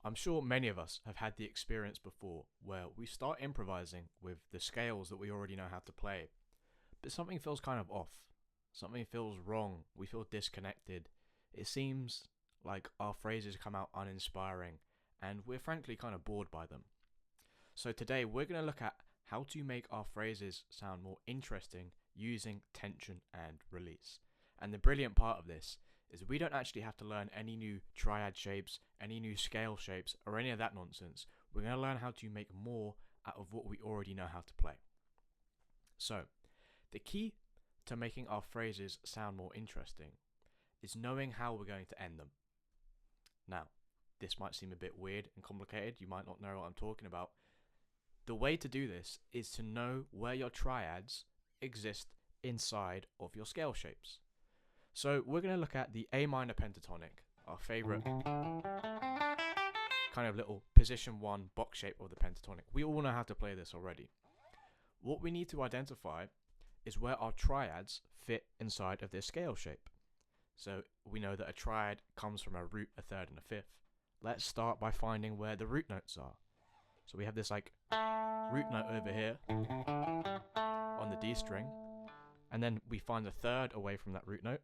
I'm sure many of us have had the experience before where we start improvising with the scales that we already know how to play, but something feels kind of off. Something feels wrong. We feel disconnected. It seems like our phrases come out uninspiring, and we're frankly kind of bored by them. So today we're going to look at how to make our phrases sound more interesting using tension and release. And the brilliant part of this is we don't actually have to learn any new triad shapes, any new scale shapes, or any of that nonsense. We're going to learn how to make more out of what we already know how to play. So, the key to making our phrases sound more interesting is knowing how we're going to end them. Now, this might seem a bit weird and complicated. You might not know what I'm talking about. The way to do this is to know where your triads exist inside of your scale shapes. So we're going to look at the A minor pentatonic, our favorite kind of little position 1 box shape of the pentatonic. We all know how to play this already. What we need to identify is where our triads fit inside of this scale shape. So we know that a triad comes from a root, a third, and a fifth. Let's start by finding where the root notes are. So we have this like root note over here on the D string, and then we find the third away from that root note,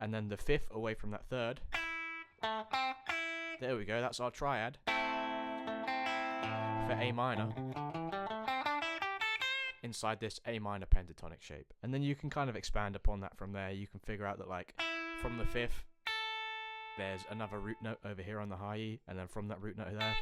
and then the fifth away from that third. There we go, that's our triad for A minor inside this A minor pentatonic shape. And then you can kind of expand upon that from there. You can figure out that like from the fifth there's another root note over here on the high E, and then from that root note there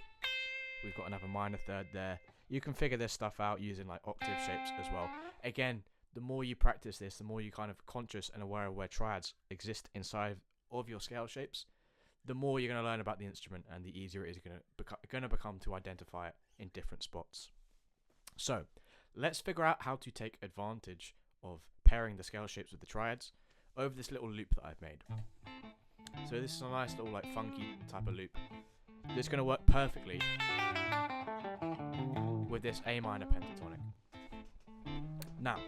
we've got another minor third there. You can figure this stuff out using like octave shapes as well. Again, the more you practice this, the more you kind of conscious and aware of where triads exist inside of your scale shapes, the more you're going to learn about the instrument, and the easier it is going to become to identify it in different spots. So let's figure out how to take advantage of pairing the scale shapes with the triads over this little loop that I've made. So this is a nice little like funky type of loop. This is going to work perfectly with this A minor pentatonic. Now,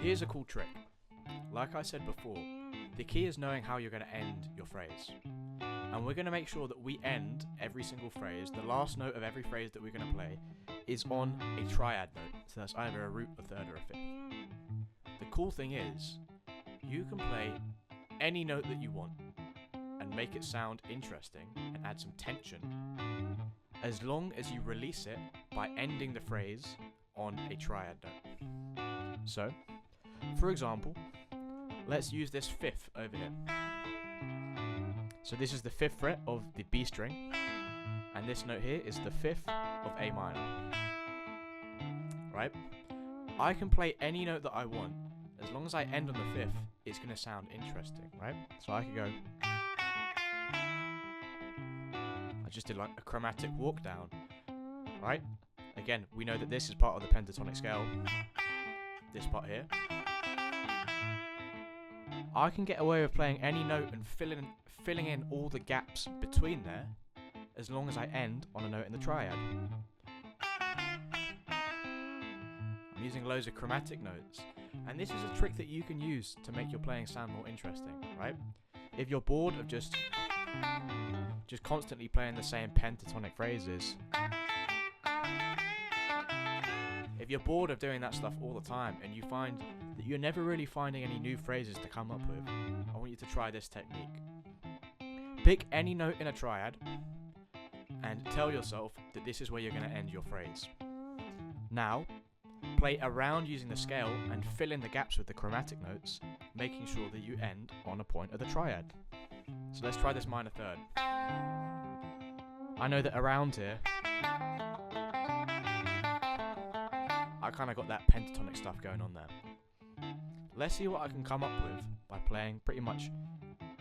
here's a cool trick. Like I said before, the key is knowing how you're going to end your phrase. And we're going to make sure that we end every single phrase, the last note of every phrase that we're going to play is on a triad note. So that's either a root, a third, or a fifth. The cool thing is, you can play any note that you want and make it sound interesting and add some tension, as long as you release it by ending the phrase on a triad note. So, for example, let's use this fifth over here. So this is the fifth fret of the B string, and this note here is the fifth of A minor. Right? I can play any note that I want. As long as I end on the fifth, it's going to sound interesting, right? So I could go... I just did like a chromatic walk down, right? Again, we know that this is part of the pentatonic scale. This part here. I can get away with playing any note and filling in all the gaps between there, as long as I end on a note in the triad. I'm using loads of chromatic notes, and this is a trick that you can use to make your playing sound more interesting, right? If you're bored of just constantly playing the same pentatonic phrases, if you're bored of doing that stuff all the time and you find that you're never really finding any new phrases to come up with, I want you to try this technique. Pick any note in a triad and tell yourself that this is where you're going to end your phrase. Now, play around using the scale and fill in the gaps with the chromatic notes, making sure that you end on a point of the triad. So let's try this minor third. I know that around here, I kind of got that pentatonic stuff going on there. Let's see what I can come up with by playing pretty much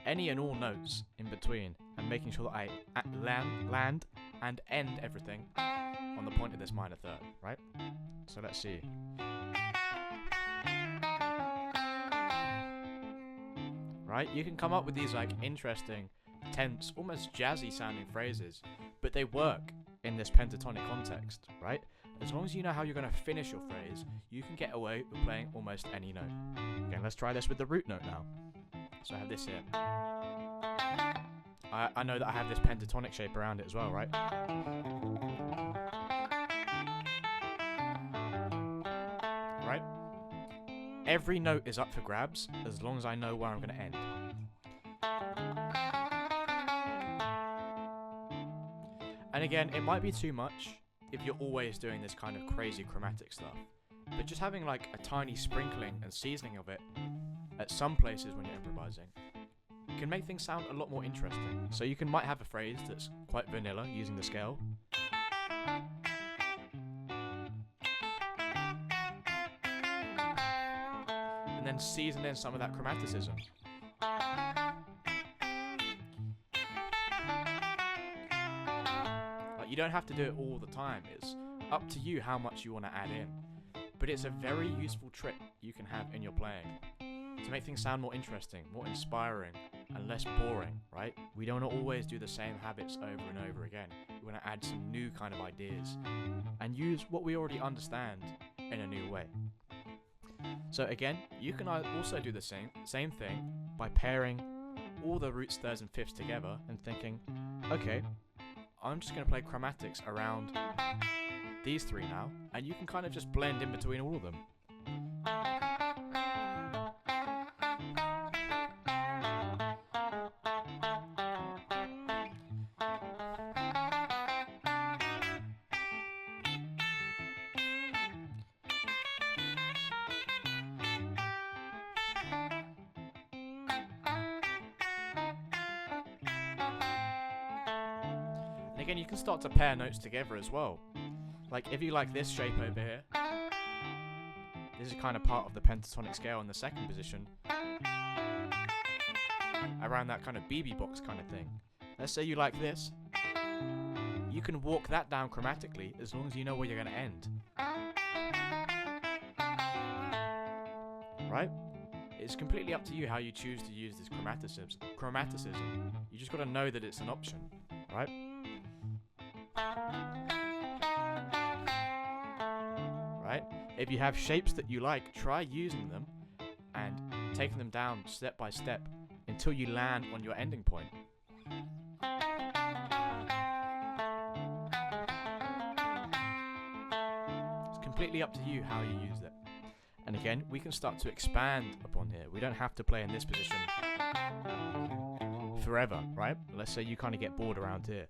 any and all notes in between and making sure that I land and end everything on the point of this minor third, right? So let's see. Right? You can come up with these like interesting, tense, almost jazzy sounding phrases, but they work in this pentatonic context, right? As long as you know how you're going to finish your phrase, you can get away with playing almost any note. Okay, let's try this with the root note now. So I have this here. I know that I have this pentatonic shape around it as well, right? Right? Every note is up for grabs as long as I know where I'm going to end. And again, it might be too much if you're always doing this kind of crazy chromatic stuff. But just having like a tiny sprinkling and seasoning of it at some places when you're improvising can make things sound a lot more interesting. So you might have a phrase that's quite vanilla using the scale. And then season in some of that chromaticism. Like, you don't have to do it all the time. It's up to you how much you want to add in. But it's a very useful trick you can have in your playing to make things sound more interesting, more inspiring, and less boring, right? We don't always do the same habits over and over again. We want to add some new kind of ideas and use what we already understand in a new way. So again, you can also do the same thing by pairing all the roots, thirds, and fifths together and thinking, okay, I'm just going to play chromatics around these three now, and you can kind of just blend in between all of them. And again, you can start to pair notes together as well. Like if you like this shape over here, this is kind of part of the pentatonic scale in the second position, around that kind of BB box kind of thing. Let's say you like this, you can walk that down chromatically as long as you know where you're going to end. Right? It's completely up to you how you choose to use this chromaticism. You just got to know that it's an option, right? Right? If you have shapes that you like, try using them and taking them down step by step until you land on your ending point. It's completely up to you how you use it. And again, we can start to expand upon here. We don't have to play in this position forever, right? Let's say you kind of get bored around here.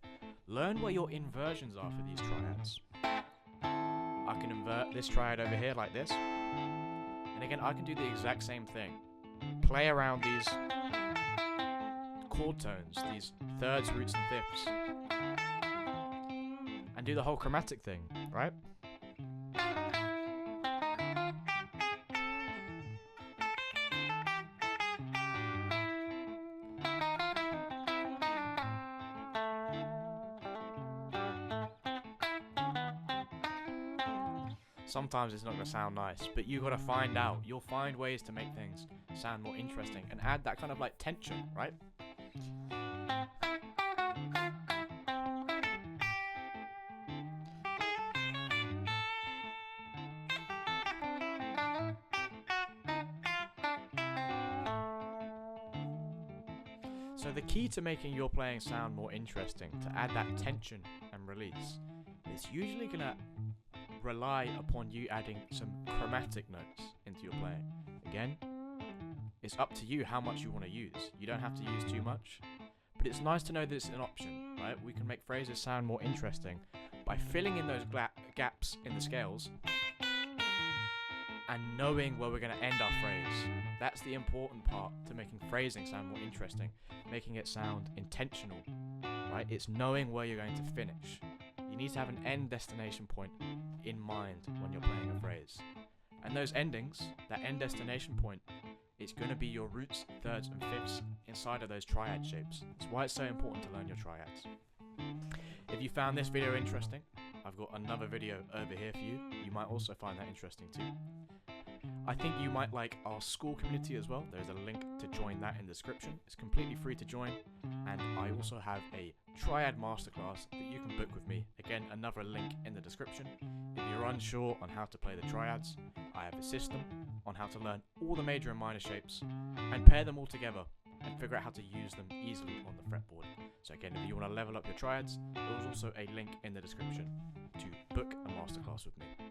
Learn where your inversions are for these triads. I can invert this triad over here like this. And again, I can do the exact same thing. Play around these chord tones, these thirds, roots, and fifths. And do the whole chromatic thing, right? Sometimes it's not going to sound nice, but you got to find out. You'll find ways to make things sound more interesting and add that kind of like tension, right? So the key to making your playing sound more interesting, to add that tension and release, is usually going to rely upon you adding some chromatic notes into your playing. Again, it's up to you how much you want to use. You don't have to use too much, but it's nice to know that it's an option, right? We can make phrases sound more interesting by filling in those gaps in the scales and knowing where we're going to end our phrase. That's the important part to making phrasing sound more interesting, making it sound intentional, right? It's knowing where you're going to finish. You need to have an end destination point in mind when you're playing a phrase. And those endings, that end destination point, it's going to be your roots, thirds, and fifths inside of those triad shapes. That's why it's so important to learn your triads. If you found this video interesting, I've got another video over here for you. You might also find that interesting too. I think you might like our school community as well. There's a link to join that in the description. It's completely free to join. And I also have a triad masterclass that you can book with me. Again, another link in the description. If you're unsure on how to play the triads, I have a system on how to learn all the major and minor shapes and pair them all together and figure out how to use them easily on the fretboard. So again, if you want to level up your triads, there is also a link in the description to book a masterclass with me.